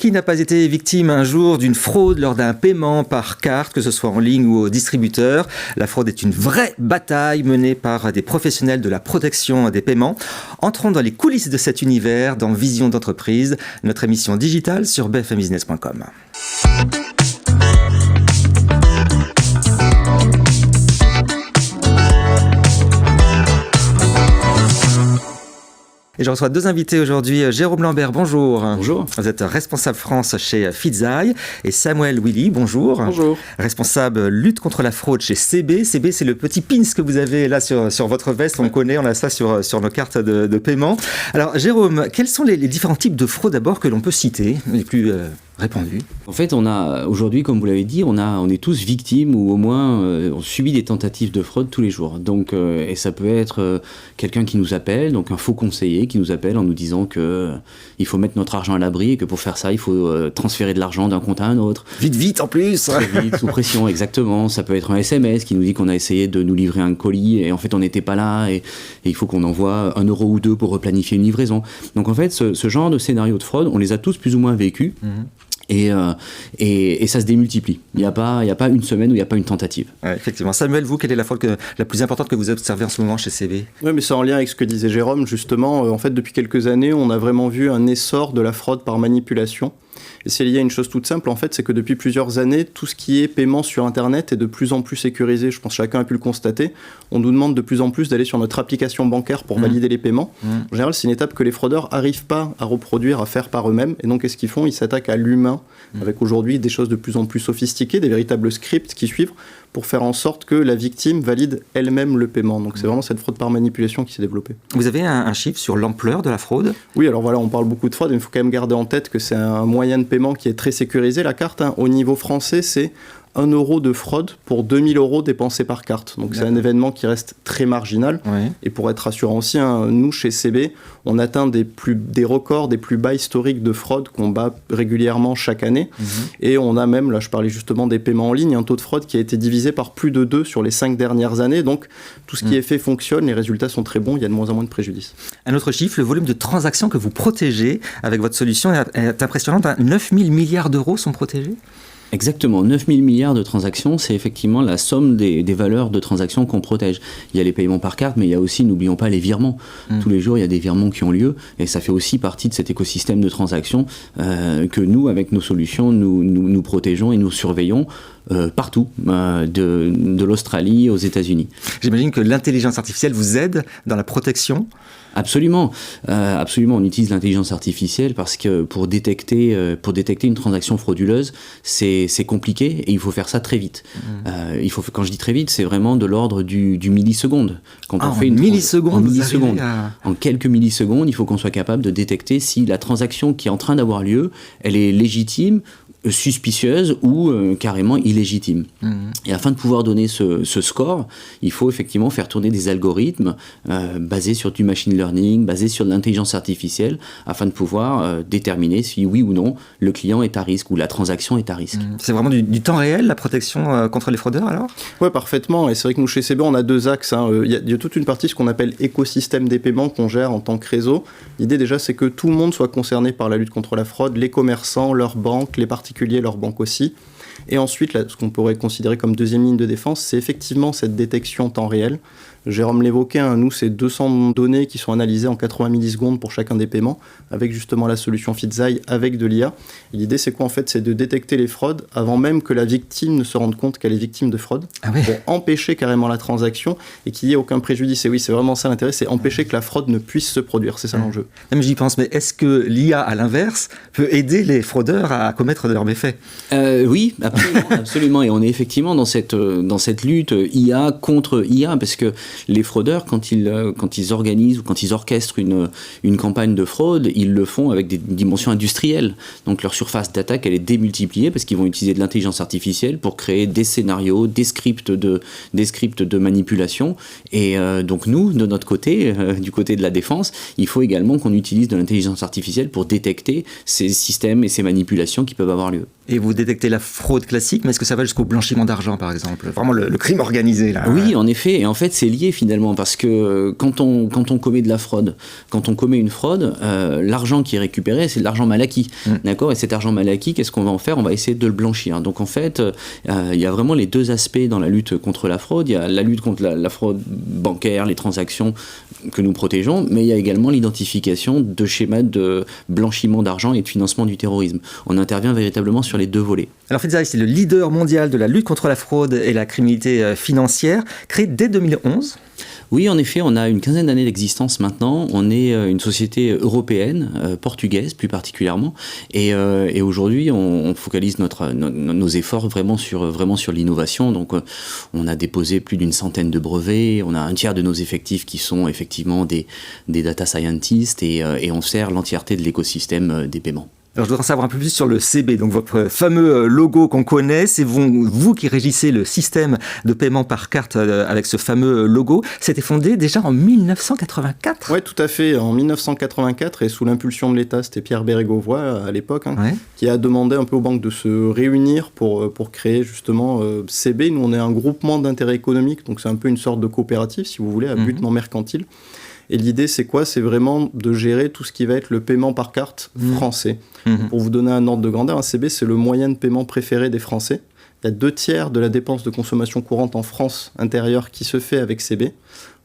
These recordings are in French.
Qui n'a pas été victime un jour d'une fraude lors d'un paiement par carte, que ce soit en ligne ou au distributeur? La fraude est une vraie bataille menée par des professionnels de la protection des paiements. Entrons dans les coulisses de cet univers dans Vision d'entreprise, notre émission digitale sur bfmbusiness.com. Et je reçois deux invités aujourd'hui. Jérôme Lambert, bonjour. Bonjour. Vous êtes responsable France chez Fidzaï. Et Samuel Willy, bonjour. Bonjour. Responsable lutte contre la fraude chez CB. CB, c'est le petit pins que vous avez là sur votre veste. On connaît, on a ça sur nos cartes de paiement. Alors, Jérôme, quels sont les différents types de fraudes d'abord que l'on peut citer, les plus répandus? En fait, on a aujourd'hui, comme vous l'avez dit, on est tous victimes ou au moins on subit des tentatives de fraude tous les jours. Donc, et ça peut être quelqu'un qui nous appelle, donc un faux conseiller qui nous appelle en nous disant que il faut mettre notre argent à l'abri et que pour faire ça, il faut transférer de l'argent d'un compte à un autre. Vite en plus. Très vite, sous pression, exactement. Ça peut être un SMS qui nous dit qu'on a essayé de nous livrer un colis et en fait on n'était pas là et il faut qu'on envoie 1 euro ou 2 pour replanifier une livraison. Donc en fait, ce genre de scénario de fraude, on les a tous plus ou moins vécus. Et ça se démultiplie. Il n'y a pas une semaine où il n'y a pas une tentative. Ouais, effectivement. Samuel, vous, quelle est la fraude la plus importante que vous observez en ce moment chez CB? Oui, mais c'est en lien avec ce que disait Jérôme, justement. En fait, depuis quelques années, on a vraiment vu un essor de la fraude par manipulation. Et c'est lié à une chose toute simple, en fait, c'est que depuis plusieurs années, tout ce qui est paiement sur Internet est de plus en plus sécurisé. Je pense que chacun a pu le constater. On nous demande de plus en plus d'aller sur notre application bancaire pour valider les paiements. En général, c'est une étape que les fraudeurs n'arrivent pas à reproduire, à faire par eux-mêmes. Et donc, qu'est-ce qu'ils font? Ils s'attaquent à l'humain, avec aujourd'hui des choses de plus en plus sophistiquées, des véritables scripts qui suivent, pour faire en sorte que la victime valide elle-même le paiement. Donc c'est vraiment cette fraude par manipulation qui s'est développée. Vous avez un chiffre sur l'ampleur de la fraude? Oui, alors voilà, on parle beaucoup de fraude, mais il faut quand même garder en tête que c'est un moyen de paiement qui est très sécurisé. La carte, au niveau français, c'est 1 euro de fraude pour 2000 euros dépensés par carte. Donc c'est un événement qui reste très marginal. Ouais. Et pour être rassurant aussi, nous, chez CB, on atteint des records, des plus bas historiques de fraude qu'on bat régulièrement chaque année. Et on a même, là je parlais justement des paiements en ligne, un taux de fraude qui a été divisé par plus de 2 sur les 5 dernières années. Donc tout ce qui est fait fonctionne, les résultats sont très bons, il y a de moins en moins de préjudice. Un autre chiffre, le volume de transactions que vous protégez avec votre solution est impressionnant. 9 000 milliards d'euros sont protégés? Exactement, 9 000 milliards de transactions, c'est effectivement la somme des valeurs de transactions qu'on protège. Il y a les paiements par carte, mais il y a aussi, n'oublions pas, les virements. Tous les jours, il y a des virements qui ont lieu, et ça fait aussi partie de cet écosystème de transactions que nous, avec nos solutions, nous protégeons et nous surveillons partout, de l'Australie aux États-Unis. J'imagine que l'intelligence artificielle vous aide dans la protection? Absolument, on utilise l'intelligence artificielle parce que pour détecter une transaction frauduleuse, c'est compliqué et il faut faire ça très vite. Quand je dis très vite, c'est vraiment de l'ordre du milliseconde. Quand on fait en quelques millisecondes, il faut qu'on soit capable de détecter si la transaction qui est en train d'avoir lieu, elle est légitime, suspicieuse ou carrément illégitime. Et afin de pouvoir donner ce score, il faut effectivement faire tourner des algorithmes basés sur du machine learning, basés sur de l'intelligence artificielle, afin de pouvoir déterminer si oui ou non le client est à risque ou la transaction est à risque. C'est vraiment du temps réel, la protection contre les fraudeurs alors? Oui, parfaitement. Et c'est vrai que nous, chez CB, on a 2 axes. Il y a toute une partie, ce qu'on appelle écosystème des paiements, qu'on gère en tant que réseau. L'idée déjà, c'est que tout le monde soit concerné par la lutte contre la fraude, les commerçants, leurs banques, les particuliers, leurs banques aussi. Et ensuite, là, ce qu'on pourrait considérer comme deuxième ligne de défense, c'est effectivement cette détection en temps réel. Jérôme l'évoquait, nous, c'est 200 données qui sont analysées en 80 millisecondes pour chacun des paiements, avec justement la solution Fidzaï, avec de l'IA. Et l'idée, c'est quoi en fait? C'est de détecter les fraudes avant même que la victime ne se rende compte qu'elle est victime de fraude, pour empêcher carrément la transaction et qu'il n'y ait aucun préjudice. Et oui, c'est vraiment ça l'intérêt, c'est empêcher que la fraude ne puisse se produire. C'est ça l'enjeu. Même j'y pense, mais est-ce que l'IA, à l'inverse, peut aider les fraudeurs à commettre de leurs méfaits? Oui, absolument. Et on est effectivement dans cette lutte IA contre IA, parce que les fraudeurs, quand ils organisent ou quand ils orchestrent une campagne de fraude, ils le font avec des dimensions industrielles. Donc leur surface d'attaque, elle est démultipliée parce qu'ils vont utiliser de l'intelligence artificielle pour créer des scénarios, des scripts de manipulation. Et donc nous, de notre côté, du côté de la défense, il faut également qu'on utilise de l'intelligence artificielle pour détecter ces systèmes et ces manipulations qui peuvent avoir lieu. Et vous détectez la fraude classique, mais est-ce que ça va jusqu'au blanchiment d'argent, par exemple? Vraiment le crime organisé, là. Oui, en effet. Et en fait, c'est lié finalement, parce que quand on commet de la fraude, quand on commet une fraude, l'argent qui est récupéré, c'est de l'argent mal acquis. D'accord? Et cet argent mal acquis, qu'est-ce qu'on va en faire? On va essayer de le blanchir. Donc en fait, il y a vraiment les deux aspects dans la lutte contre la fraude. Il y a la lutte contre la fraude bancaire, les transactions que nous protégeons, mais il y a également l'identification de schémas de blanchiment d'argent et de financement du terrorisme. On intervient véritablement sur les deux volets. Alors Fedzai, c'est le leader mondial de la lutte contre la fraude et la criminalité financière, créé dès 2011. Oui, en effet, on a une quinzaine d'années d'existence maintenant. On est une société européenne, portugaise plus particulièrement, et aujourd'hui, on focalise nos efforts vraiment sur l'innovation. Donc, on a déposé plus d'une centaine de brevets. On a un tiers de nos effectifs qui sont effectivement des data scientists, et on sert l'entièreté de l'écosystème des paiements. Alors je voudrais en savoir un peu plus sur le CB, donc votre fameux logo qu'on connaît, c'est vous qui régissez le système de paiement par carte avec ce fameux logo. C'était fondé déjà en 1984. Oui, tout à fait, en 1984, et sous l'impulsion de l'État, c'était Pierre Bérégovoy à l'époque, qui a demandé un peu aux banques de se réunir pour créer justement CB. Nous, on est un groupement d'intérêt économique, donc c'est un peu une sorte de coopérative, si vous voulez, à but non mercantile. Et l'idée, c'est quoi? C'est vraiment de gérer tout ce qui va être le paiement par carte français. Pour vous donner un ordre de grandeur, un CB, c'est le moyen de paiement préféré des Français. Il y a 2/3 de la dépense de consommation courante en France intérieure qui se fait avec CB.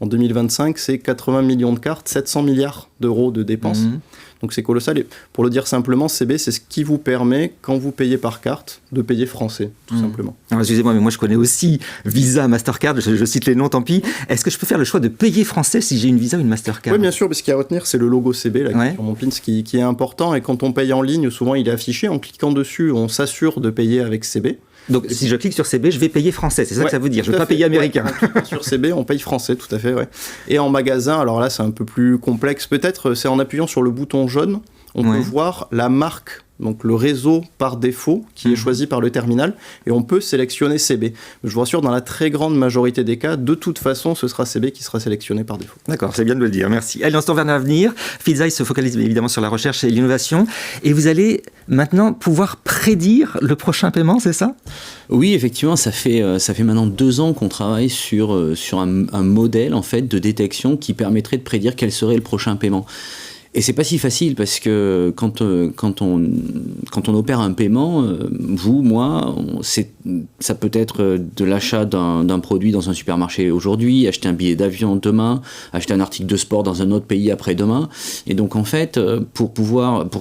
En 2025, c'est 80 millions de cartes, 700 milliards d'euros de dépenses. Donc c'est colossal. Et pour le dire simplement, CB, c'est ce qui vous permet, quand vous payez par carte, de payer français, tout simplement. Alors, excusez-moi, mais moi je connais aussi Visa, Mastercard, je cite les noms, tant pis. Est-ce que je peux faire le choix de payer français si j'ai une Visa ou une Mastercard? Oui, bien sûr, mais ce qu'il y a à retenir, c'est le logo CB là, qui est sur mon pin, qui est important. Et quand on paye en ligne, souvent il est affiché. En cliquant dessus, on s'assure de payer avec CB. Donc si je clique sur CB, je vais payer français, c'est ça que ça veut dire, je ne vais pas payer américain. Sur CB, on paye français, tout à fait, Et en magasin, alors là c'est un peu plus complexe, peut-être c'est en appuyant sur le bouton jaune, on peut voir la marque, donc le réseau par défaut qui est choisi par le terminal, et on peut sélectionner CB. Je vous rassure, dans la très grande majorité des cas, de toute façon, ce sera CB qui sera sélectionné par défaut. D'accord, c'est bien de le dire, merci. Allez, on se tourne vers l'avenir. Fedzai se focalise évidemment sur la recherche et l'innovation, et vous allez maintenant pouvoir prédire le prochain paiement, c'est ça? Oui, effectivement, ça fait maintenant 2 ans qu'on travaille sur un modèle en fait de détection qui permettrait de prédire quel serait le prochain paiement. Et c'est pas si facile parce que quand on opère un paiement, vous, moi, ça peut être de l'achat d'un produit dans un supermarché aujourd'hui, acheter un billet d'avion demain, acheter un article de sport dans un autre pays après-demain. Et donc en fait, pour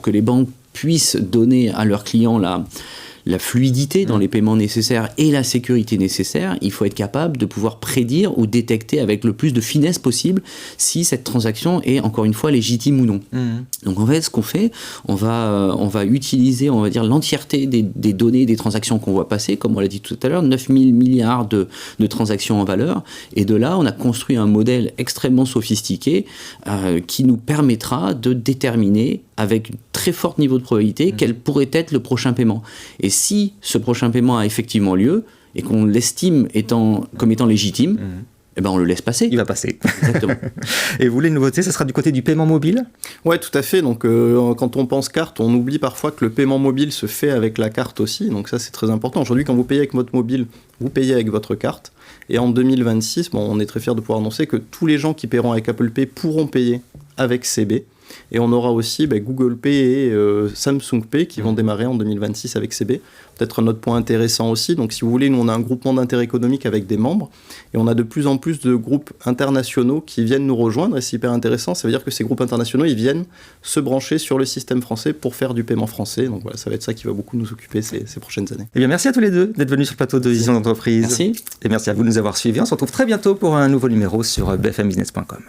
que les banques puissent donner à leurs clients la fluidité dans les paiements nécessaires et la sécurité nécessaire, il faut être capable de pouvoir prédire ou détecter avec le plus de finesse possible si cette transaction est encore une fois légitime ou non. Donc en fait, ce qu'on fait, on va utiliser, on va dire, l'entièreté des données des transactions qu'on voit passer, comme on l'a dit tout à l'heure, 9 000 milliards de transactions en valeur, et de là, on a construit un modèle extrêmement sophistiqué qui nous permettra de déterminer avec un très fort niveau de probabilité quel pourrait être le prochain paiement. Et si ce prochain paiement a effectivement lieu et qu'on l'estime comme étant légitime, eh ben on le laisse passer. Il va passer. Exactement. Et vous, les nouveautés, ça sera du côté du paiement mobile? Ouais, tout à fait. Donc, quand on pense carte, on oublie parfois que le paiement mobile se fait avec la carte aussi. Donc ça, c'est très important. Aujourd'hui, quand vous payez avec votre mobile, vous payez avec votre carte. Et en 2026, on est très fiers de pouvoir annoncer que tous les gens qui paieront avec Apple Pay pourront payer avec CB. Et on aura aussi Google Pay et Samsung Pay qui vont démarrer en 2026 avec CB. Peut-être un autre point intéressant aussi. Donc si vous voulez, nous on a un groupement d'intérêt économique avec des membres et on a de plus en plus de groupes internationaux qui viennent nous rejoindre et c'est hyper intéressant. Ça veut dire que ces groupes internationaux, ils viennent se brancher sur le système français pour faire du paiement français. Donc voilà, ça va être ça qui va beaucoup nous occuper ces prochaines années. Eh bien, merci à tous les deux d'être venus sur le plateau de Vision d'entreprise. Merci. Et merci à vous de nous avoir suivis. On se retrouve très bientôt pour un nouveau numéro sur bfmbusiness.com.